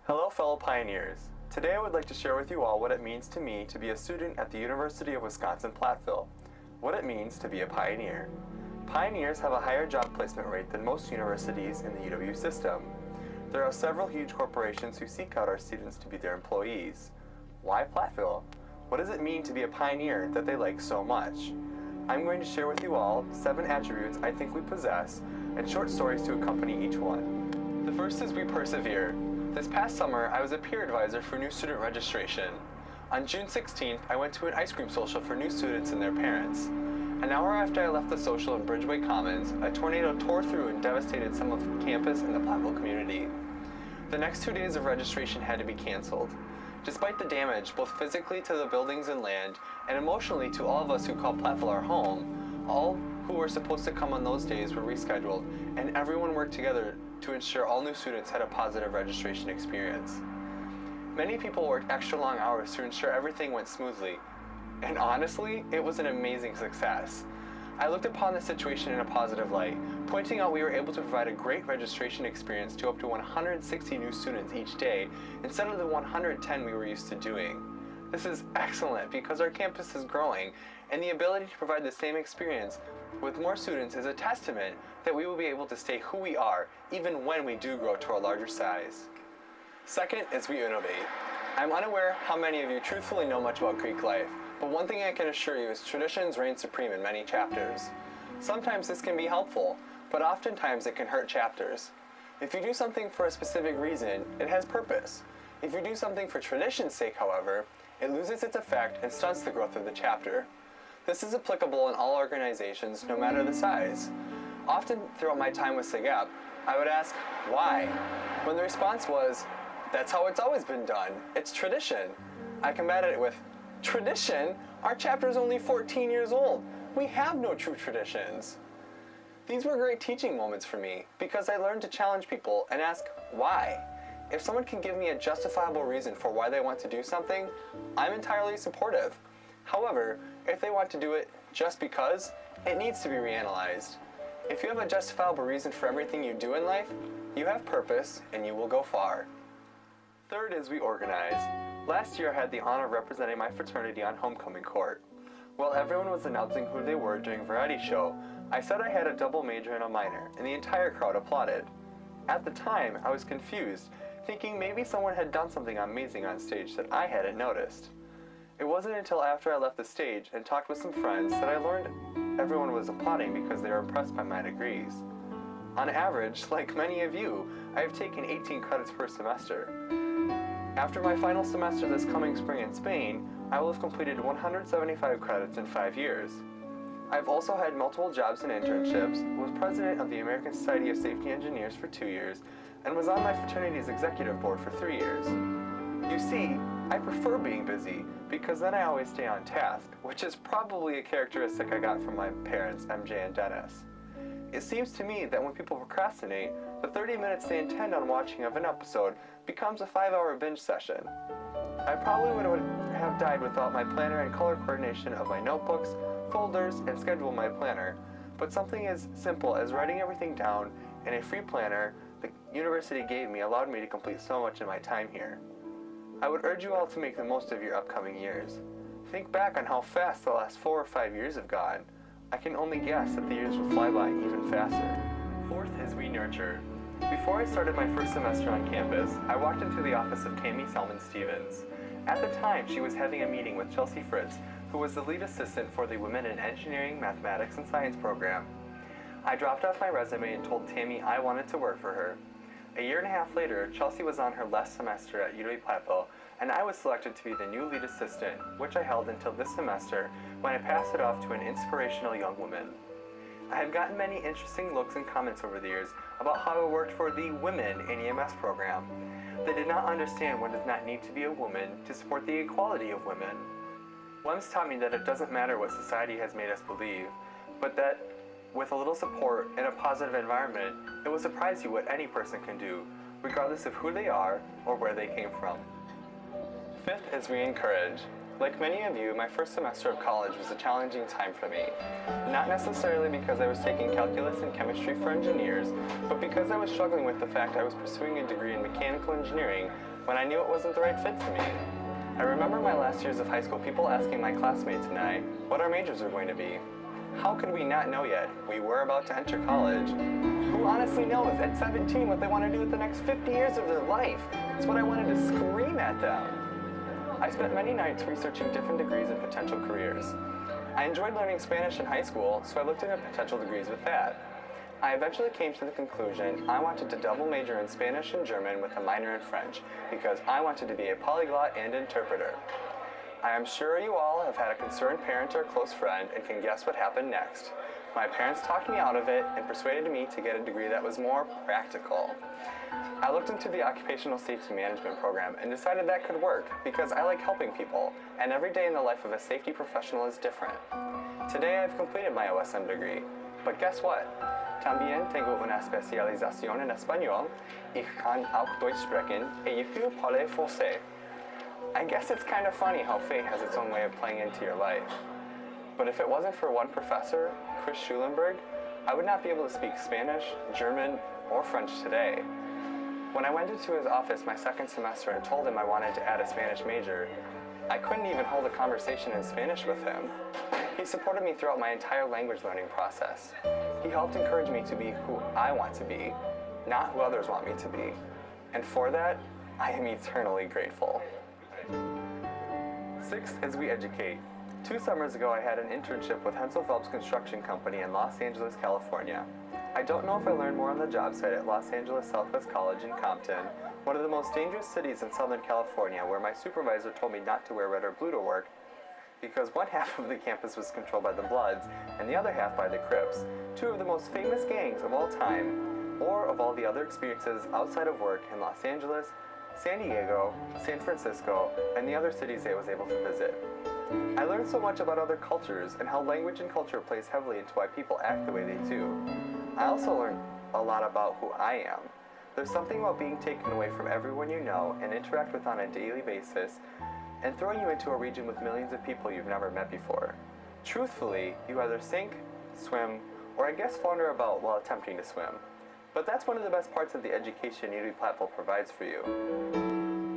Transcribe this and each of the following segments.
Hello fellow pioneers. Today I would like to share with you all what it means to me to be a student at the University of Wisconsin-Platteville. What it means to be a pioneer. Pioneers have a higher job placement rate than most universities in the UW system. There are several huge corporations who seek out our students to be their employees. Why Platteville? What does it mean to be a pioneer that they like so much? I'm going to share with you all 7 attributes I think we possess and short stories to accompany each one. The first is we persevere. This past summer, I was a peer advisor for new student registration. On June 16th, I went to an ice cream social for new students and their parents. An hour after I left the social in Bridgeway Commons, a tornado tore through and devastated some of the campus and the Platteville community. The next 2 days of registration had to be canceled. Despite the damage, both physically to the buildings and land, and emotionally to all of us who call Platteville our home, all who were supposed to come on those days were rescheduled, and everyone worked together to ensure all new students had a positive registration experience. Many people worked extra long hours to ensure everything went smoothly, and honestly, it was an amazing success. I looked upon the situation in a positive light, pointing out we were able to provide a great registration experience to up to 160 new students each day instead of the 110 we were used to doing. This is excellent because our campus is growing, and the ability to provide the same experience with more students is a testament that we will be able to stay who we are even when we do grow to a larger size. Second is we innovate. I'm unaware how many of you truthfully know much about Greek life, but one thing I can assure you is traditions reign supreme in many chapters. Sometimes this can be helpful, but oftentimes it can hurt chapters. If you do something for a specific reason, it has purpose. If you do something for tradition's sake, however, it loses its effect and stunts the growth of the chapter. This is applicable in all organizations, no matter the size. Often throughout my time with SIGEP, I would ask, why? When the response was, that's how it's always been done. It's tradition. I combated it with, tradition? Our chapter is only 14 years old. We have no true traditions. These were great teaching moments for me because I learned to challenge people and ask why. If someone can give me a justifiable reason for why they want to do something, I'm entirely supportive. However, if they want to do it just because, it needs to be reanalyzed. If you have a justifiable reason for everything you do in life, you have purpose and you will go far. Third is we organize. Last year I had the honor of representing my fraternity on homecoming court. While everyone was announcing who they were during variety show, I said I had a double major and a minor, and the entire crowd applauded. At the time, I was confused, thinking maybe someone had done something amazing on stage that I hadn't noticed. It wasn't until after I left the stage and talked with some friends that I learned everyone was applauding because they were impressed by my degrees. On average, like many of you, I have taken 18 credits per semester. After my final semester this coming spring in Spain, I will have completed 175 credits in 5 years. I've also had multiple jobs and internships, was president of the American Society of Safety Engineers for 2 years, and was on my fraternity's executive board for 3 years. You see, I prefer being busy because then I always stay on task, which is probably a characteristic I got from my parents, MJ and Dennis. It seems to me that when people procrastinate, the 30 minutes they intend on watching of an episode becomes a 5-hour binge session. I probably would have died without my planner and color coordination of my notebooks, folders, and schedule my planner, but something as simple as writing everything down in a free planner the university gave me allowed me to complete so much in my time here. I would urge you all to make the most of your upcoming years. Think back on how fast the last 4 or 5 years have gone. I can only guess that the years will fly by even faster. Fourth is we nurture. Before I started my first semester on campus, I walked into the office of Tammy Selman-Stevens. At the time, she was having a meeting with Chelsea Fritz, who was the lead assistant for the Women in Engineering, Mathematics, and Science program. I dropped off my resume and told Tammy I wanted to work for her. A year and a half later, Chelsea was on her last semester at UW-Platteville, and I was selected to be the new lead assistant, which I held until this semester when I passed it off to an inspirational young woman. I have gotten many interesting looks and comments over the years about how I worked for the Women in EMS program. They did not understand one does not need to be a woman to support the equality of women. WEMS taught me that it doesn't matter what society has made us believe, but that with a little support and a positive environment, it will surprise you what any person can do, regardless of who they are or where they came from. Fifth is we encourage. Like many of you, my first semester of college was a challenging time for me. Not necessarily because I was taking calculus and chemistry for engineers, but because I was struggling with the fact I was pursuing a degree in mechanical engineering when I knew it wasn't the right fit for me. I remember my last years of high school, people asking my classmates and I what our majors were going to be. How could we not know yet? We were about to enter college. Who honestly knows at 17 what they want to do with the next 50 years of their life? It's what I wanted to scream at them. I spent many nights researching different degrees and potential careers. I enjoyed learning Spanish in high school, so I looked into potential degrees with that. I eventually came to the conclusion I wanted to double major in Spanish and German with a minor in French because I wanted to be a polyglot and interpreter. I am sure you all have had a concerned parent or close friend and can guess what happened next. My parents talked me out of it and persuaded me to get a degree that was more practical. I looked into the Occupational Safety Management program and decided that could work because I like helping people, and every day in the life of a safety professional is different. Today I've completed my OSM degree, but guess what? También tengo una especialización en español. Ich kann auch Deutsch sprechen et je peux parler français. I guess it's kind of funny how fate has its own way of playing into your life. But if it wasn't for one professor, Chris Schulenberg, I would not be able to speak Spanish, German, or French today. When I went into his office my second semester and told him I wanted to add a Spanish major, I couldn't even hold a conversation in Spanish with him. He supported me throughout my entire language learning process. He helped encourage me to be who I want to be, not who others want me to be. And for that, I am eternally grateful. Sixth is we educate. 2 summers ago, I had an internship with Hensel Phelps Construction Company in Los Angeles, California. I don't know if I learned more on the job site at Los Angeles Southwest College in Compton, one of the most dangerous cities in Southern California, where my supervisor told me not to wear red or blue to work because one half of the campus was controlled by the Bloods and the other half by the Crips, 2 of the most famous gangs of all time, or of all the other experiences outside of work in Los Angeles, San Diego, San Francisco, and the other cities I was able to visit. I learned so much about other cultures and how language and culture plays heavily into why people act the way they do. I also learned a lot about who I am. There's something about being taken away from everyone you know and interact with on a daily basis and throwing you into a region with millions of people you've never met before. Truthfully, you either sink, swim, or I guess flounder about while attempting to swim. But that's one of the best parts of the education UW-Platteville provides for you.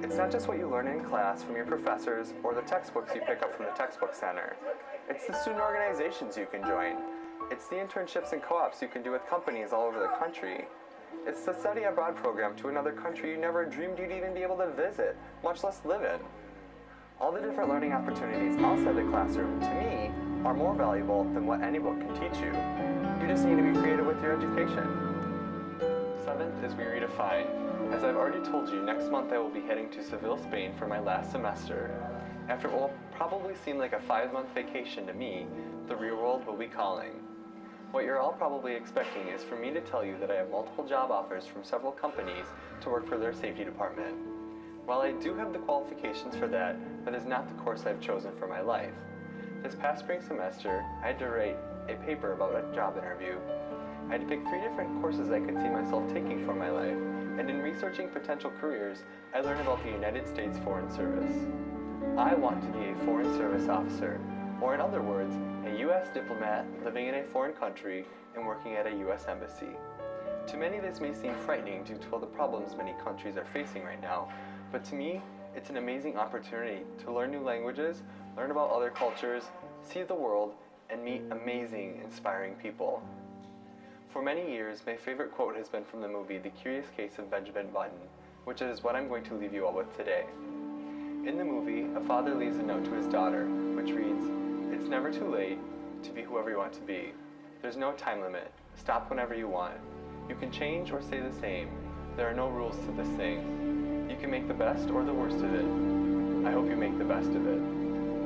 It's not just what you learn in class from your professors or the textbooks you pick up from the textbook center. It's the student organizations you can join. It's the internships and co-ops you can do with companies all over the country. It's the study abroad program to another country you never dreamed you'd even be able to visit, much less live in. All the different learning opportunities outside the classroom, to me, are more valuable than what any book can teach you. You just need to be creative with your education. 7th is we redefine. As I've already told you, next month I will be heading to Seville, Spain for my last semester. After what will probably seem like a 5-month vacation to me, the real world will be calling. What you're all probably expecting is for me to tell you that I have multiple job offers from several companies to work for their safety department. While I do have the qualifications for that, that is not the course I've chosen for my life. This past spring semester, I had to write a paper about a job interview. I had to pick 3 different courses I could see myself taking for my life, and in researching potential careers, I learned about the United States Foreign Service. I want to be a Foreign Service officer, or in other words, a U.S. diplomat living in a foreign country and working at a U.S. embassy. To many, this may seem frightening due to all the problems many countries are facing right now, but to me, it's an amazing opportunity to learn new languages, learn about other cultures, see the world, and meet amazing, inspiring people. For many years, my favorite quote has been from the movie The Curious Case of Benjamin Button, which is what I'm going to leave you all with today. In the movie, a father leaves a note to his daughter, which reads, "It's never too late to be whoever you want to be. There's no time limit. Stop whenever you want. You can change or stay the same. There are no rules to this thing. You can make the best or the worst of it. I hope you make the best of it.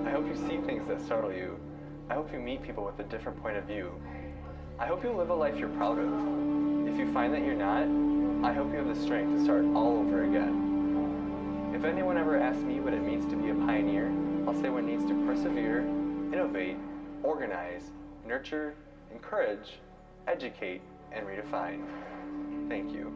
I hope you see things that startle you. I hope you meet people with a different point of view. I hope you live a life you're proud of. If you find that you're not, I hope you have the strength to start all over again." If anyone ever asks me what it means to be a pioneer, I'll say one needs to persevere, innovate, organize, nurture, encourage, educate, and redefine. Thank you.